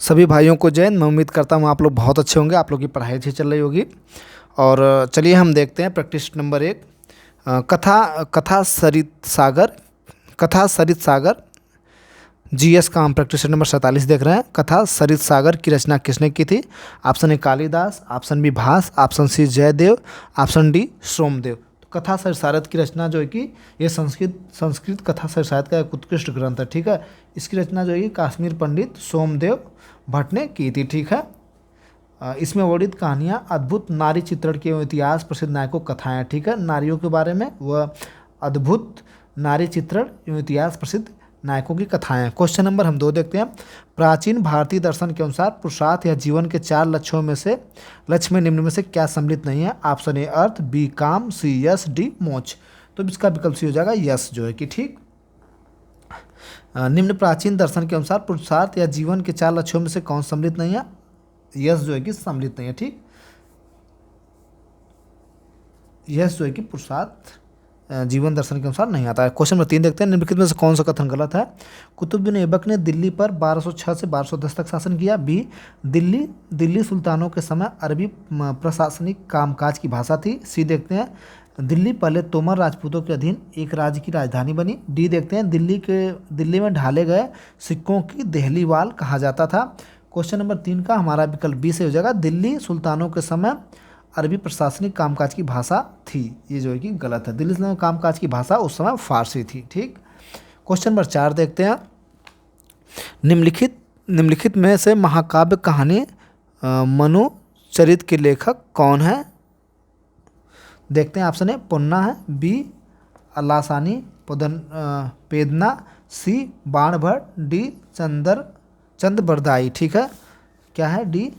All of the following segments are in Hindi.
सभी भाइयों को जय हिंद। मैं उम्मीद करता हूँ आप लोग बहुत अच्छे होंगे, आप लोग की पढ़ाई अच्छी चल रही होगी। और चलिए हम देखते हैं प्रैक्टिस नंबर 1। कथा सरित सागर जीएस का हम प्रैक्टिस नंबर 47 देख रहे हैं। कथा सरित सागर की रचना किसने की थी? Option A Kalidas, option B Bhasa, option C Jayadev, option D Somdev. तो कथा सरित सागर की रचना जो है कि ये संस्कृत कथा सरित सागर का एक उत्कृष्ट ग्रंथ है, ठीक है। इसकी रचना जो है कि काश्मीर पंडित सोमदेव भट्ट ने की थी, ठीक है। इसमें वर्णित कहानियाँ अद्भुत नारी चित्रण के इतिहास प्रसिद्ध नायकों कथाएं, ठीक है। नारियों के बारे में वह अद्भुत नारी चित्रण एवं इतिहास प्रसिद्ध नायकों की कथाएं। क्वेश्चन नंबर हम 2 देखते हैं। प्राचीन भारतीय दर्शन के अनुसार पुरुषार्थ या जीवन के 4 लक्ष्य में निम्न में से क्या सम्मिलित नहीं है? ऑप्शन ए अर्थ, बी काम, सी यश, डी मोक्ष। तो इसका विकल्प सी हो जाएगा यश, जो है कि ठीक। निम्न प्राचीन दर्शन के अनुसार पुरुषार्थ या जीवन के 4 लक्ष्यों में से कौन सम्मिलित नहीं है? यश जो है कि सम्मिलित नहीं है, ठीक। यश जो है कि पुरुषार्थ जीवन दर्शन के अनुसार नहीं आता है। क्वेश्चन नंबर 3 देखते हैं। निम्नलिखित में से कौन सा कथन गलत है? कुतुबुद्दीन ऐबक ने दिल्ली पर 1206 से 1210 तक शासन किया। बी दिल्ली सुल्तानों के समय अरबी प्रशासनिक कामकाज की भाषा थी। सी देखते हैं दिल्ली पहले तोमर राजपूतों के अधीन एक राज्य की राजधानी बनी। डी देखते हैं दिल्ली में ढाले गए सिक्कों की देहलीवाल कहा जाता था। क्वेश्चन नंबर 3 का हमारा विकल्प बी से हो जाएगा दिल्ली सुल्तानों के समय अरबी प्रशासनिक कामकाज की भाषा थी। ये जो है कि गलत है। दिल्ली सुल्तानों कामकाज की भाषा उस समय फारसी थी, ठीक। क्वेश्चन नंबर 4 देखते हैं। निम्नलिखित में से महाकाव्य कहानी मनु चरित के लेखक कौन है? देखते हैं। ऑप्शन ए पुन्ना है, बी अलासानी पेदना, सी बाणभट्ट, डी चंद्रबरदाई, ठीक है। क्या है? डी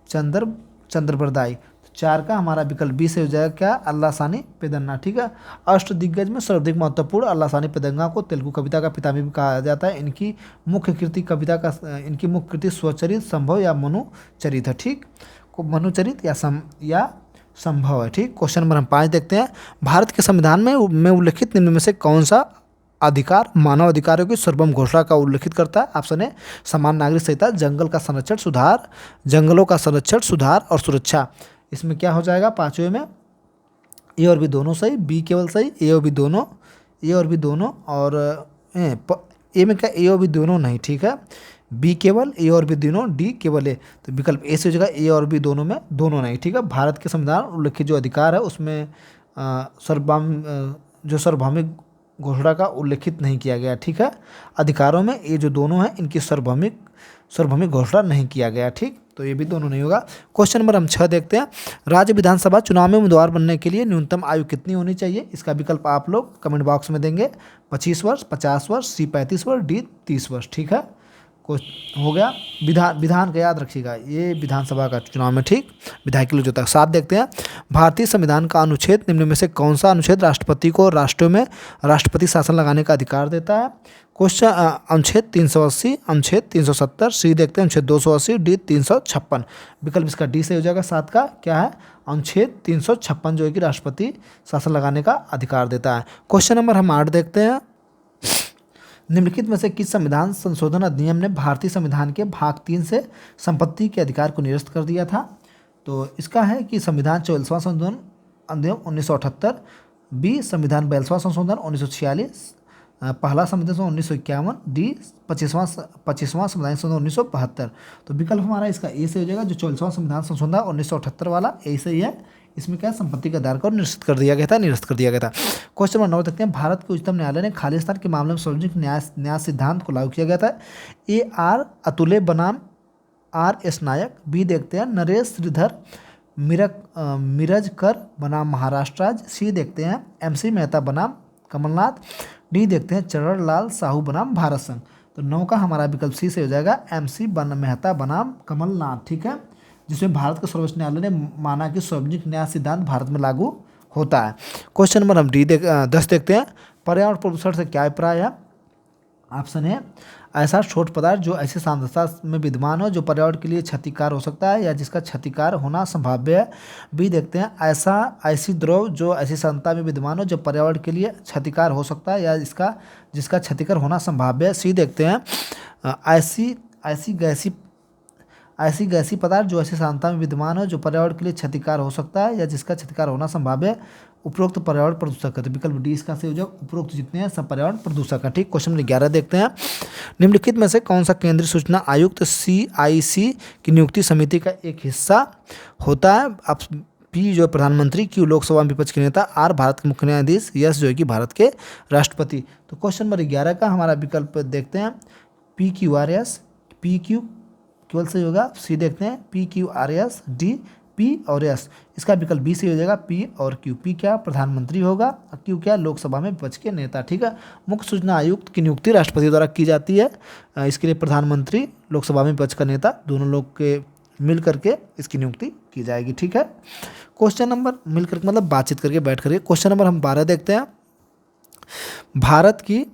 चंद्रबरदाई। 4 का हमारा विकल्प बी से हो जाएगा क्या? अल्लासानी पेदन्ना, ठीक है। अष्ट दिग्गज में सर्वाधिक महत्वपूर्ण अल्लासानी पेदन्ना को तेलुगु कविता का पितामह भी कहा जाता है। इनकी मुख्य कृति स्वचरित, संभव या मनुचरित है, ठीक। मनुचरित या संभव है, ठीक। क्वेश्चन नंबर हम 5 देखते हैं। भारत के संविधान में उल्लिखित निम्न में से कौन सा अधिकार मानव अधिकारों की सर्वोपरि घोषणा का उल्लेखित करता है? ऑप्शन ए समान नागरिक संहिता, जंगलों का संरक्षण, सुधार और सुरक्षा। इसमें क्या हो जाएगा? 5वें में ए और बी दोनों सही, बी केवल सही, ए और बी दोनों, और ए में क्या? ए और बी दोनों नहीं, ठीक है। बी केवल, ए और बी दोनों, डी केवल ए। तो विकल्प ए से हो जाएगा ए और बी दोनों में दोनों नहीं, ठीक है। भारत के संविधान उल्लिखित जो अधिकार है उसमें सार्वभौमिक घोषणा का उल्लेखित नहीं किया गया, ठीक है। अधिकारों में ये जो दोनों हैं इनकी सार्वभौमिक घोषणा नहीं किया गया, ठीक। तो ये भी दोनों नहीं होगा। क्वेश्चन नंबर हम 6 देखते हैं। राज्य विधानसभा चुनाव में उम्मीदवार बनने के लिए न्यूनतम आयु कितनी होनी चाहिए? इसका विकल्प आप लोग कमेंट बॉक्स में देंगे। 25 वर्ष, 50 वर्ष, सी 35 वर्ष, डी 30 वर्ष, ठीक है। हो गया। विधान का याद रखिएगा, ये विधानसभा का चुनाव में, ठीक। विधायक के लिए जो तक 7 देखते हैं। भारतीय संविधान का अनुच्छेद निम्न में से कौन सा अनुच्छेद राष्ट्रपति को राष्ट्रों में राष्ट्रपति शासन लगाने का अधिकार देता है? क्वेश्चन अनुच्छेद 380, अनुच्छेद 370, सी देखते हैं अनुच्छेद 280, डी 356। विकल्प इसका डी से हो जाएगा। 7 का क्या है? अनुच्छेद 356 जो है कि राष्ट्रपति शासन लगाने का अधिकार देता है। क्वेश्चन नंबर हम 8 देखते हैं। निम्नलिखित में से किस संविधान संशोधन अधिनियम ने भारतीय संविधान के भाग 3 से संपत्ति के अधिकार को निरस्त कर दिया था? तो इसका है कि संविधान 44वां संशोधन अधिनियम 1978, बी संविधान 42वां संशोधन 1946, पहला संविधान 1951, डी 25वां संविधान संशोधन 1972। तो विकल्प हमारा इसका ए से हो जाएगा। जो 44वां संविधान संशोधन 1978 वाला ए से ही है। इसमें क्या संपत्ति के आधार को निरस्त कर दिया गया था। क्वेश्चन नंबर 9 देखते हैं। भारत के उच्चतम न्यायालय ने खालिस्तान के मामले में सार्वजनिक न्याय सिद्धांत को लागू किया गया था। ए आर अतुले बनाम आर एस नायक, बी देखते हैं नरेश श्रीधर मिरजकर बनाम महाराष्ट्र राज्य, सी देखते हैं MC मेहता बनाम कमलनाथ, डी देखते हैं चरण लाल साहू बनाम भारत संघ। तो 9 का हमारा विकल्प सी से हो जाएगा MC मेहता बनाम कमलनाथ, ठीक है। जिसमें भारत के सर्वोच्च न्यायालय ने माना कि सार्वजनिक न्याय सिद्धांत भारत में लागू होता है। क्वेश्चन नंबर हम 10 देखते हैं। पर्यावरण प्रदूषण से क्या अभिप्राय है? ऑप्शन है ऐसा ठोस पदार्थ जो ऐसी सांद्रता में विद्यमान हो जो पर्यावरण के लिए क्षतिकार हो सकता है या जिसका क्षतिकार होना संभाव्य है। बी देखते हैं ऐसी द्रव जो ऐसी सांद्रता में विद्यमान हो जो पर्यावरण के लिए क्षतिकार हो सकता है या जिसका क्षतिकार होना संभाव्य है। सी देखते हैं ऐसी ऐसी गैसीय पदार्थ जो ऐसी सांद्रता में विद्यमान हो जो पर्यावरण के लिए क्षतिकार हो सकता है या जिसका क्षतिकार होना संभाव्य है, उपरोक्त पर्यावरण प्रदूषक है। तो विकल्प डी इसका सही हो जाएगा, उपरोक्त जितने हैं सब पर्यावरण प्रदूषक है। ठीक, क्वेश्चन नंबर 11 देखते हैं। निम्नलिखित में से कौन सा केंद्रीय सूचना आयुक्त CIC की नियुक्ति समिति का एक हिस्सा होता है? आप पी जो प्रधानमंत्री, क्यू लोकसभा में विपक्ष के नेता, आर भारत के मुख्य न्यायाधीश, यस जो है कि भारत के राष्ट्रपति। तो क्वेश्चन नंबर 11 का हमारा विकल्प देखते हैं, PQRS, PQ केवल सही होगा। सी देखते हैं, PQRS, D P और S, इसका विकल्प बी सही हो जाएगा, P और Q। P क्या प्रधानमंत्री होगा और Q क्या लोकसभा में विपक्ष के नेता। ठीक है, मुख्य सूचना आयुक्त की नियुक्ति राष्ट्रपति द्वारा की जाती है। इसके लिए प्रधानमंत्री, लोकसभा में विपक्ष का नेता, दोनों लोग के मिल करके इसकी नियुक्ति की जाएगी। ठीक है, क्वेश्चन नंबर मिल करके मतलब बातचीत करके बैठ करके। क्वेश्चन नंबर हम 12 देखते हैं। भारत की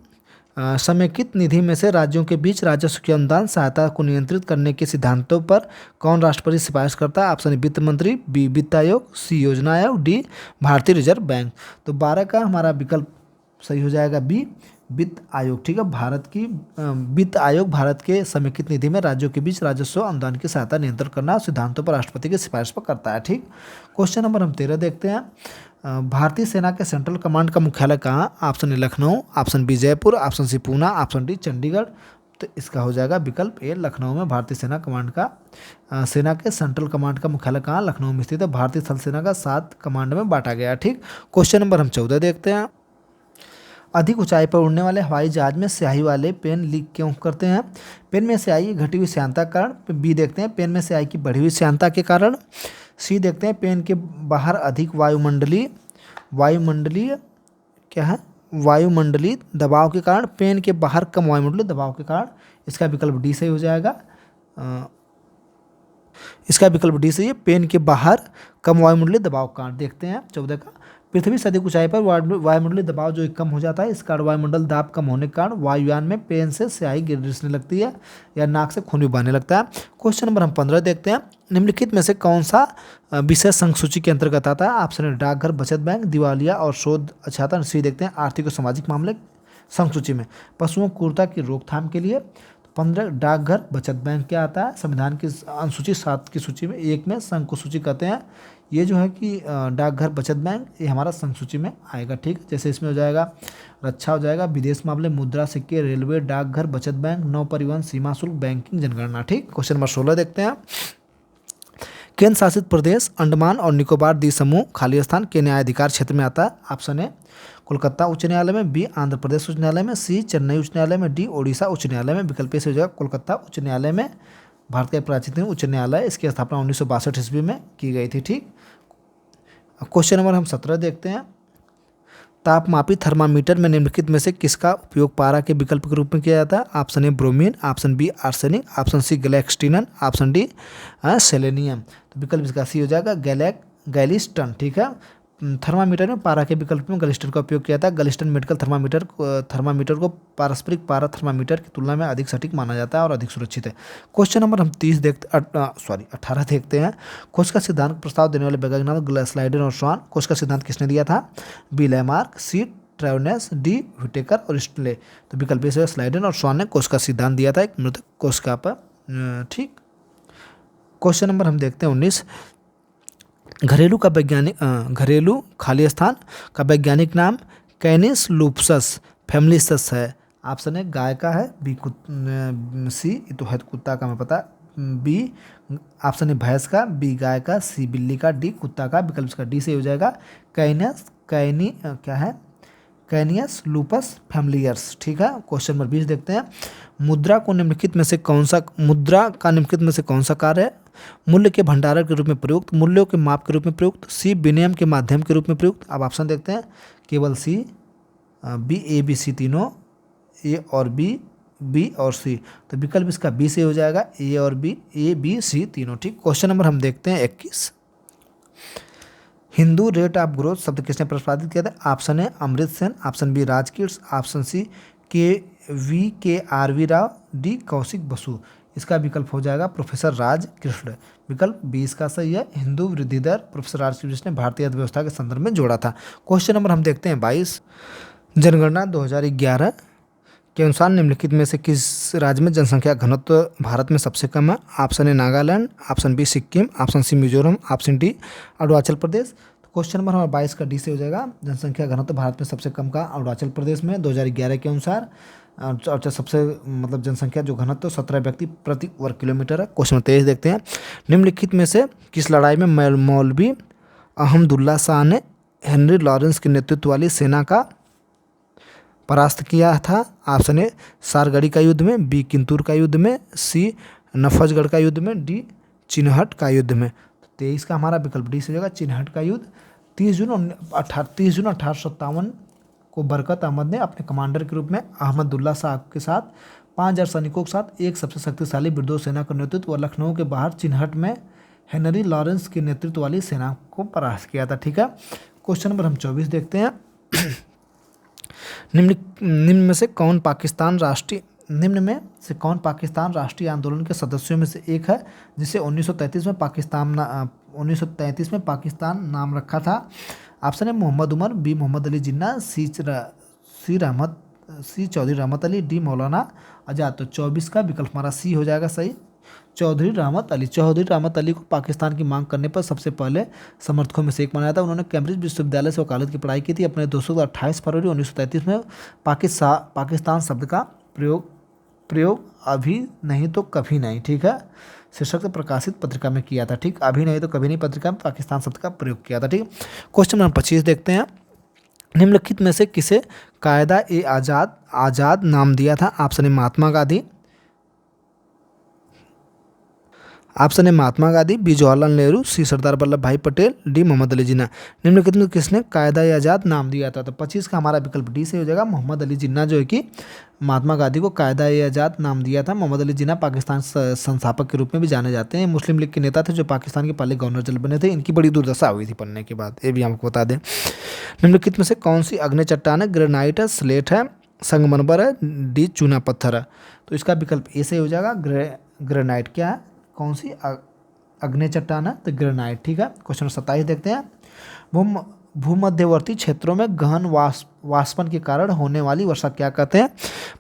समेकित निधि में से राज्यों के बीच राजस्व की अनुदान सहायता को नियंत्रित करने के सिद्धांतों पर कौन राष्ट्रपति सिफारिश करता है? ऑप्शन ए वित्त मंत्री, बी वित्त आयोग, सी योजना आयोग, डी भारतीय रिजर्व बैंक। तो 12 का हमारा विकल्प सही हो जाएगा बी वित्त आयोग। ठीक है, भारत की वित्त आयोग भारत के समेकित निधि में राज्यों के बीच राजस्व अनुदान की सहायता नियंत्रण करना सिद्धांतों पर राष्ट्रपति की सिफारिश पर करता है। ठीक, क्वेश्चन नंबर हम 13 देखते हैं। भारतीय सेना के सेंट्रल कमांड का मुख्यालय कहाँ? Option A Lucknow, option B Jaipur, option C Poona, option D Chandigarh. तो इसका हो जाएगा विकल्प ए लखनऊ में भारतीय सेना कमांड का सेना के सेंट्रल कमांड का मुख्यालय कहाँ? लखनऊ में स्थित है। भारतीय थल सेना का 7 कमांड में बांटा गया है। ठीक, क्वेश्चन नंबर हम 14 देखते हैं। अधिक ऊंचाई पर उड़ने वाले हवाई जहाज में स्याही वाले पेन लीक क्यों करते हैं? पेन में स्याही घटी हुई श्यानता के कारण। बी देखते हैं, पेन में स्याही की बढ़ी हुई श्यानता के कारण। सी देखते हैं, पेन के बाहर अधिक वायुमंडलीय क्या है वायुमंडलीय दबाव के कारण। पेन के बाहर कम वायुमंडलीय दबाव के कारण। इसका विकल्प डी सही हो जाएगा। इसका विकल्प डी सही है, पेन के बाहर कम वायुमंडलीय दबाव के कारण। देखते हैं 14 का। पृथ्वी से अधिक ऊंचाई पर वायुमंडलीय दबाव जो कम हो जाता है, इस कारण वायुमंडल दाब कम होने के कारण वायुयान में पेन से स्याही गिरने लगती है या नाक से खून भी बहने लगता है। क्वेश्चन नंबर हम 15 देखते हैं। निम्नलिखित में से कौन सा विषय संघ सूची के अंतर्गत आता है? ऑप्शन ए डाकघर, बचत बैंक, दिवालिया और शोध छात्र। सी देखते हैं, आर्थिक और सामाजिक मामले संघ सूची में पशुओं की क्रूरता की रोकथाम के लिए। 15 डाकघर, बचत बैंक क्या आता है? संविधान की अनुसूची 7 की सूची में 1 में संघ को सूची कहते हैं। ये जो है कि डाकघर, बचत बैंक, ये हमारा संघ सूची में आएगा। ठीक, जैसे इसमें हो जाएगा रक्षा, हो जाएगा विदेश मामले, मुद्रा, सिक्के, रेलवे, डाकघर, बचत बैंक, नौ परिवहन, सीमा शुल्क, बैंकिंग, जनगणना। ठीक, क्वेश्चन नंबर 16 देखते हैं। केंद्र शासित प्रदेश अंडमान और निकोबार द्वीप समूह खाली स्थान के न्यायाधिकार क्षेत्र में आता है? ऑप्शन ए कोलकाता उच्च न्यायालय में, बी आंध्र प्रदेश उच्च न्यायालय में, सी चेन्नई उच्च न्यायालय में, डी ओडिशा उच्च न्यायालय में। विकल्प से हो जाएगा कोलकाता उच्च न्यायालय में। भारत का प्राचीन उच्च न्यायालय, इसकी स्थापना 1962 ईस्वी में की गई थी। ठीक, क्वेश्चन नंबर हम 17 देखते हैं। तापमापी थर्मामीटर में निम्नलिखित में से किसका उपयोग पारा के विकल्प के रूप में किया जाता है? Option A bromine, option B arsenic, option C गैलेक्स्टिनन, ऑप्शन डी सेलेनियम। तो विकल्प इसका सी हो जाएगा गैलिस्टन। ठीक है, थर्मामीटर में पारा के विकल्प में गलिस्टन का उपयोग किया था। गलिस्टन मेडिकल थर्मामीटर को पारस्परिक पारा थर्मामीटर की तुलना में अधिक सटीक माना जाता है और अधिक सुरक्षित है। क्वेश्चन नंबर हम 18 देखते हैं। कोश का सिद्धांत प्रस्ताव देने वाले वैज्ञानिक स्लाइडन और स्वान। कोश का सिद्धांत किसने दिया था? बी लैमार्क, सी ट्रेवनेस, डी व्हिटेकर और स्टले। तो विकल्प से स्लाइडन और स्वान ने कोश का सिद्धांत दिया था एक मृत कोशिका पर। ठीक, क्वेश्चन नंबर हम देखते हैं 19। घरेलू खाली स्थान का वैज्ञानिक नाम कैनिस लूपस फैमिलिस है। ऑप्शन ए गाय का है, बी सी तो है कुत्ता का, मैं पता, बी ऑप्शन ए भैंस का, बी गाय का, सी बिल्ली का, डी कुत्ता का। विकल्प का डी से हो जाएगा कैनियस लूपस फैमिलियर्स। ठीक है, क्वेश्चन नंबर 20 देखते हैं। मुद्रा का निम्नलिखित में से कौन सा कार्य है? मूल्य के भंडारण के रूप में प्रयुक्त, मूल्यों के माप के रूप में प्रयुक्त, सी विनिमय के माध्यम के रूप में प्रयुक्त। अब ऑप्शन देखते हैं, केवल सी, बी, ए, बी, सी तीनों, ए और बी और सी। तो विकल्प इसका बी से हो जाएगा, ए और बी, ए, बी, सी तीनों। ठीक, क्वेश्चन नंबर हम देखते हैं 21। हिंदू रेट ऑफ ग्रोथ शब्द किसने प्रतिपादित किया था? Option A Amrit Sen, option B राजकीर्स, option C K V. Rao, D Kaushik Basu. इसका विकल्प हो जाएगा प्रोफेसर राज कृष्ण। विकल्प 20 का सही है। हिंदू वृद्धि दर प्रोफेसर राज कृष्ण ने भारतीय अर्थव्यवस्था के संदर्भ में जोड़ा था। क्वेश्चन नंबर हम देखते हैं 22। जनगणना 2011 के अनुसार निम्नलिखित में से किस राज्य में जनसंख्या घनत्व भारत में सबसे कम है? Option A Nagaland, option B Sikkim, option C Mizoram, option D Arunachal Pradesh. तो क्वेश्चन नंबर हमारा 22 का डी से हो जाएगा। जनसंख्या घनत्व भारत में सबसे कम का अरुणाचल प्रदेश में 2011 के अनुसार। और सबसे मतलब जनसंख्या जो घनत्व 17 व्यक्ति प्रति वर्ग किलोमीटर है। क्वेश्चन 23 देखते हैं। निम्नलिखित में से किस लड़ाई में मौलवी अहमदुल्ला शाह ने हेनरी लॉरेंस के नेतृत्व वाली सेना का परास्त किया था? ऑप्शन ए सारगढ़ी का युद्ध में, बी किंतूर का युद्ध में, सी नफजगढ़ का युद्ध में, डी चिनहट का युद्ध में। तो 23 का हमारा विकल्प डी से हो जाएगा, चिनहट का युद्ध। 30 जून 1857 को बरकत अहमद ने अपने कमांडर के रूप में अहमदुल्ला शाह के साथ 5000 सैनिकों के साथ एक सबसे शक्तिशाली विद्रोह सेना का नेतृत्व और लखनऊ के बाहर चिनहट में हेनरी लॉरेंस के नेतृत्व वाली सेना को परास्त किया था। ठीक है। क्वेश्चन नंबर हम 24 देखते हैं। निम्न में से कौन पाकिस्तान राष्ट्रीय आंदोलन के सदस्यों में से एक है जिसे 1933 में पाकिस्तान नाम रखा था? ऑप्शन है मोहम्मद उमर, बी मोहम्मद अली जिन्ना, सी चौधरी रहमत अली, डी मौलाना आज़ाद। तो 24 का विकल्प हमारा सी हो जाएगा सही, चौधरी रहमत अली को पाकिस्तान की मांग करने पर सबसे पहले समर्थकों में से एक माना था। उन्होंने कैम्ब्रिज विश्वविद्यालय से वकालत की पढ़ाई की थी। अपने 28 फरवरी 1933 में पाकिस्तान शब्द का प्रयोग अभी नहीं तो कभी नहीं, ठीक है, शीर्षक से प्रकाशित पत्रिका में किया था। ठीक, अभी नहीं तो कभी नहीं पत्रिका में पाकिस्तान शब्द का प्रयोग किया था। ठीक। क्वेश्चन नंबर 25 देखते हैं। निम्नलिखित में से किसे कायदा ए आज़ाद नाम दिया था? Option A Mahatma Gandhi, option A Mahatma Gandhi, B Jawaharlal Nehru, C Sardar Vallabh Bhai Patel, D Mohammad Ali Jinnah. निम्नलिखित में किसने कायदा ए आज़ाद नाम दिया था? तो 25 का हमारा विकल्प डी से हो जाएगा, मोहम्मद अली जिन्ना जो है कि महात्मा गांधी को कायदा ए आज़ाद नाम दिया था। मोहम्मद अली जिन्ना पाकिस्तान संस्थापक के रूप में भी जाने जाते हैं। मुस्लिम लीग के नेता थे जो पाकिस्तान के पहले गवर्नर जनरल बने थे। इनकी बड़ी दुर्दशा हुई थी पढ़ने के बाद, ये भी हमको बता दें। निम्नलिखित में से कौन सी अग्नि चट्टान है? ग्रेनाइट है, स्लेट है, संगमरमर है, डी चूना पत्थर है। तो इसका विकल्प ए से हो जाएगा, ग्रेनाइट। क्या है, कौन सी अग्नि चट्टान है? तो ग्रेनाइट। ठीक है। क्वेश्चन 27 देखते हैं। भूमध्यवर्ती क्षेत्रों में गहन वाष्पन के कारण होने वाली वर्षा क्या कहते हैं?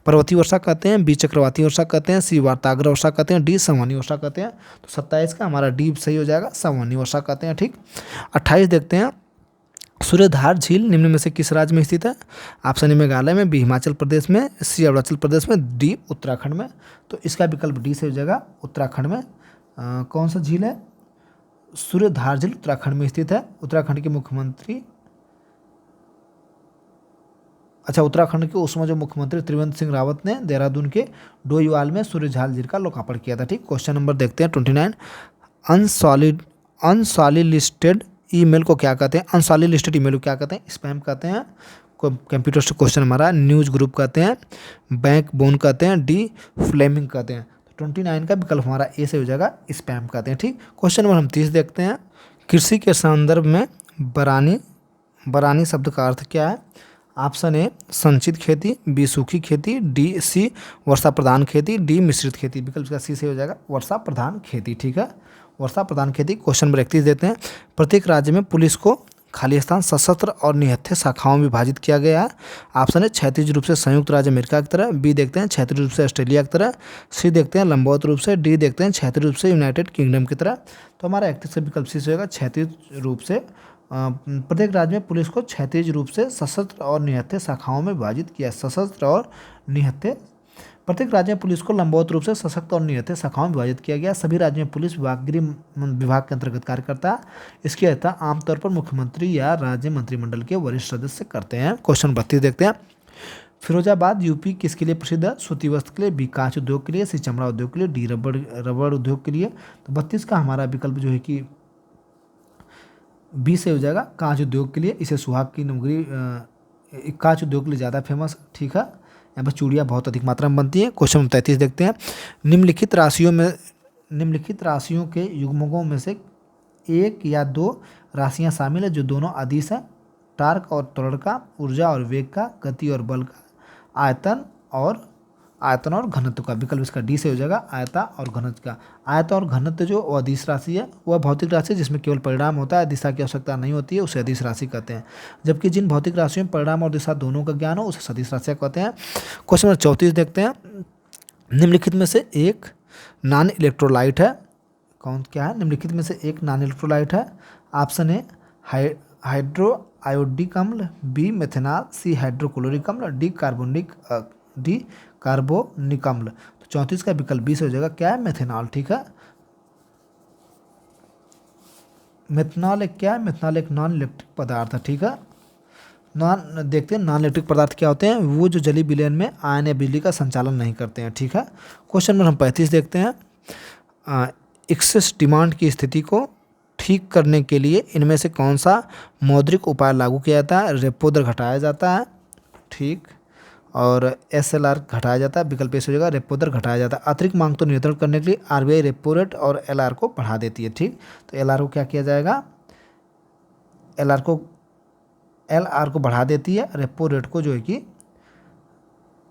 पर्वतीय वर्षा कहते हैं, बी चक्रवाती वर्षा कहते हैं, सी वार्ताग्र वर्षा कहते हैं, डी संवहनी वर्षा कहते हैं। तो 27 का हमारा डी सही हो जाएगा, संवहनी वर्षा कहते हैं। ठीक। 28 देखते हैं। सूर्यधार झील निम्न में से किस राज्य में स्थित है? ऑप्शन ए मेघालय में, बी हिमाचल प्रदेश में, सी अरुणाचल प्रदेश में, डी उत्तराखंड में। तो इसका विकल्प डी से हो जाएगा, उत्तराखंड में। कौन सा झील है? सूर्यधार झील उत्तराखंड में स्थित है। उत्तराखंड के मुख्यमंत्री उत्तराखंड के उसमें जो मुख्यमंत्री त्रिवेंद्र सिंह रावत ने देहरादून के डोईवाल में सूर्यझाल झील का लोकार्पण किया था। ठीक। क्वेश्चन नंबर देखते हैं 29। अनसॉलिसिटेड ईमेल को क्या कहते हैं? अनसॉलिसिटेड ईमेल को क्या कहते हैं? स्पैम कहते हैं। कंप्यूटर से क्वेश्चन हमारा, न्यूज़ ग्रुप कहते हैं, बैंक बोन कहते हैं, डी फ्लेमिंग कहते हैं। 29 का विकल्प हमारा ए से हो जाएगा, स्पैम कहते हैं। ठीक। क्वेश्चन नंबर हम 30 देखते हैं। कृषि के संदर्भ में बरानी शब्द का अर्थ क्या है? ऑप्शन ए संचित खेती, बी सूखी खेती, डी सी वर्षा प्रधान खेती, डी मिश्रित खेती। विकल्प का सी से हो जाएगा, वर्षा प्रधान खेती। ठीक है, वर्षा प्रधान खेती। क्वेश्चन नंबर 31 देते हैं। प्रत्येक राज्य में पुलिस को खाली स्थान सशस्त्र और निहत्थे शाखाओं में विभाजित किया गया है। ऑप्शन है क्षैतिज रूप से संयुक्त राज्य अमेरिका की तरह, बी देखते हैं क्षैतिज रूप से ऑस्ट्रेलिया की तरह, सी देखते हैं लंबवत रूप से, डी देखते हैं क्षैतिज रूप से यूनाइटेड किंगडम की तरह। तो हमारा 31 का विकल्प सी होगा, क्षैतिज रूप से। प्रत्येक राज्य में पुलिस को क्षैतिज रूप से सशस्त्र और निहत्थे शाखाओं में विभाजित किया। सशस्त्र और निहत्थे। प्रत्येक राज्य में पुलिस को लंबवत रूप से सशक्त और निहत्थे शाखाओं में विभाजित किया गया। सभी राज्यों में पुलिस गृह विभाग के अंतर्गत कार्य करता है। इसकी अध्यक्षता आमतौर पर मुख्यमंत्री या राज्य मंत्रिमंडल के वरिष्ठ सदस्य करते हैं। क्वेश्चन 32 देखते हैं। फिरोजाबाद यूपी किसके लिए प्रसिद्ध है? सूती वस्त्र के लिए, बी कांच उद्योग के लिए, सी चमड़ा उद्योग के लिए, डी रबड़ उद्योग के लिए। तो 32 का हमारा विकल्प जो है कि बी से हो जाएगा, कांच उद्योग के लिए। इसे सुहाग की नगरी कांच उद्योग के लिए ज़्यादा फेमस। ठीक है, यहाँ पर चूड़ियाँ बहुत अधिक मात्रा में बनती हैं। क्वेश्चन 33 देखते हैं। निम्नलिखित राशियों के युग्मकों में से एक या दो राशियाँ शामिल है जो दोनों अदिश हैं। टार्क और त्वरण का, ऊर्जा और वेग का, गति और बल का, आयतन और आयतन और घनत्व का। विकल्प इसका डी से हो जाएगा आयता और घनत्व का। आयत और घनत्व जो वह अदिश राशि है, वह भौतिक राशि है जिसमें केवल परिणाम होता है, दिशा की आवश्यकता नहीं होती है, उसे अदिश राशि कहते हैं। जबकि जिन भौतिक राशियों में परिणाम और दिशा दोनों का ज्ञान हो उसे सदिश राशियाँ कहते हैं। क्वेश्चन नंबर 34 देखते हैं। निम्नलिखित में से एक नॉन इलेक्ट्रोलाइट है। कौन क्या है? निम्नलिखित में से एक नॉन इलेक्ट्रोलाइट है। ऑप्शन ए हाइड्रो आयोडिक अम्ल, बी मेथेनॉल, सी हाइड्रोक्लोरिक अम्ल, डी कार्बोनिक अम्ल। तो 34 का विकल्प बी से हो जाएगा क्या है? मेथेनॉल। ठीक है, मेथनॉल एक क्या है? मेथनॉल एक नॉन इलेक्ट्रिक पदार्थ है। ठीक है, देखते हैं नॉन इलेक्ट्रिक पदार्थ क्या होते हैं। वो जो जलीय विलयन में आयन या बिजली का संचालन नहीं करते हैं। ठीक है, क्वेश्चन नंबर हम 35 देखते हैं। एक्सेस डिमांड की स्थिति को ठीक करने के लिए इनमें से कौन सा मौद्रिक उपाय लागू किया जाता है? रेपो दर घटाया जाता है, ठीक, और SLR घटाया जाता है। विकल्प से हो जाएगा रेपो दर घटाया जाता है। अतिरिक्त मांग को नियंत्रण करने के लिए RBI रेपो रेट और LR को बढ़ा देती है। ठीक, तो LR को क्या किया जाएगा? LR को बढ़ा देती है, रेपो रेट को जो है कि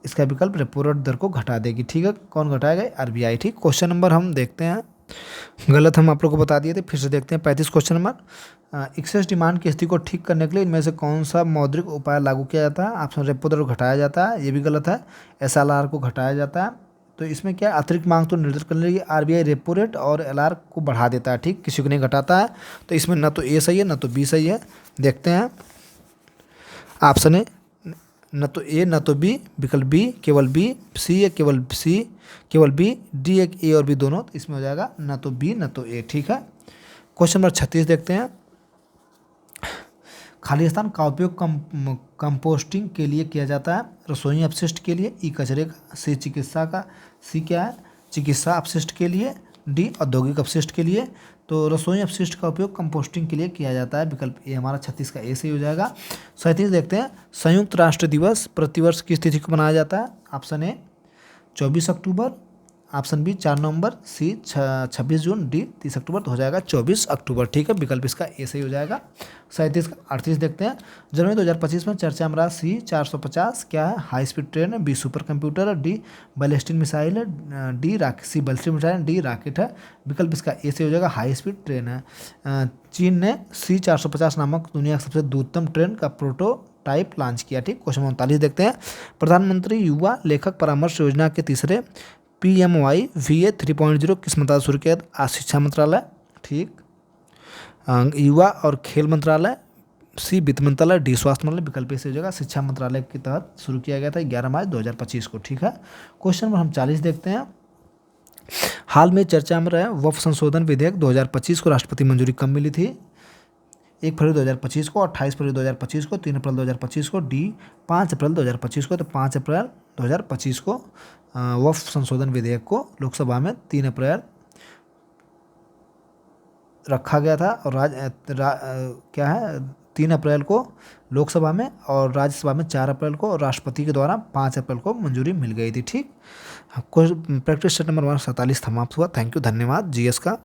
इसका विकल्प रेपो रेट दर को घटा देगी। ठीक है, कौन घटाएगा? RBI। ठीक, क्वेश्चन नंबर हम देखते हैं, गलत हम आप लोग को बता दिए थे, फिर से देखते हैं 35 क्वेश्चन नंबर। एक्सेस डिमांड की स्थिति को ठीक करने के लिए इनमें से कौन सा मौद्रिक उपाय लागू किया जाता है? ऑप्शन रेपो दर को घटाया जाता है, ये भी गलत है। SLR को घटाया जाता है। तो इसमें क्या है? अतिरिक्त मांग तो निर्धारित करने के लिए RBI रेपो रेट और LR को बढ़ा देता है। ठीक, किसी को नहीं घटाता है। तो इसमें ना तो A सही है ना तो B सही है। देखते हैं, ऑप्शन ए न तो A न तो B, विकल्प B केवल B, C है केवल C केवल B, D एक A और B दोनों, तो इसमें हो जाएगा न तो B न तो A। ठीक है, क्वेश्चन नंबर 36 देखते हैं। खाली स्थान का उपयोग कंपोस्टिंग के लिए किया जाता है। रसोई अपशिष्ट के लिए, ई कचरे का, सी चिकित्सा का, सी क्या है? चिकित्सा अपशिष्ट के लिए, डी औद्योगिक अपशिष्ट के लिए। तो रसोई अपशिष्ट का उपयोग कंपोस्टिंग के लिए किया जाता है। विकल्प ए हमारा 36 का ए सही हो जाएगा। 37 देखते हैं। संयुक्त राष्ट्र दिवस प्रतिवर्ष किस तिथि को मनाया जाता है? ऑप्शन ए 24 अक्टूबर, ऑप्शन बी 4 नवंबर, सी 26 जून, डी 30 अक्टूबर। तो हो जाएगा 24 अक्टूबर। ठीक है, विकल्प इसका ए सही हो जाएगा। 37 का 38 देखते हैं। जनवरी 2025 में चर्चा में रहा सी 450 क्या है? हाई स्पीड ट्रेन है, बी सुपर कंप्यूटर है, डी बैलिस्टिक मिसाइल है, D C ballistic missile, D rocket है। विकल्प इसका ए से हो जाएगा हाई स्पीड ट्रेन है। चीन ने सी 450 नामक दुनिया का सबसे दूरतम ट्रेन का प्रोटोटाइप लॉन्च किया। ठीक, क्वेश्चन 39 देखते हैं। प्रधानमंत्री युवा लेखक परामर्श योजना के तीसरे PMYVA 3.0 किस मंत्रालय शुरू किया? शिक्षा मंत्रालय, ठीक, युवा और खेल मंत्रालय, सी वित्त मंत्रालय, डी स्वास्थ्य मंत्रालय। विकल्प से हो जाएगा शिक्षा मंत्रालय के तहत शुरू किया गया था 11 मार्च 2025 को। ठीक है, क्वेश्चन नंबर हम 40 देखते हैं। हाल में चर्चा में रहे वक्फ संशोधन विधेयक 2025 को राष्ट्रपति मंजूरी कब मिली थी? 1 फरवरी 2025 को, 28 फरवरी 2025 को, 3 अप्रैल 2025 को, डी 5 अप्रैल 2025 को। तो 5 अप्रैल 2025 को वक्फ संशोधन विधेयक को लोकसभा में 3 अप्रैल रखा गया था और क्या है 3 अप्रैल को लोकसभा में और राज्यसभा में 4 अप्रैल को और राष्ट्रपति के द्वारा 5 अप्रैल को मंजूरी मिल गई थी। ठीक, प्रैक्टिस सेट नंबर 47 समाप्त हुआ। थैंक यू, धन्यवाद। GS का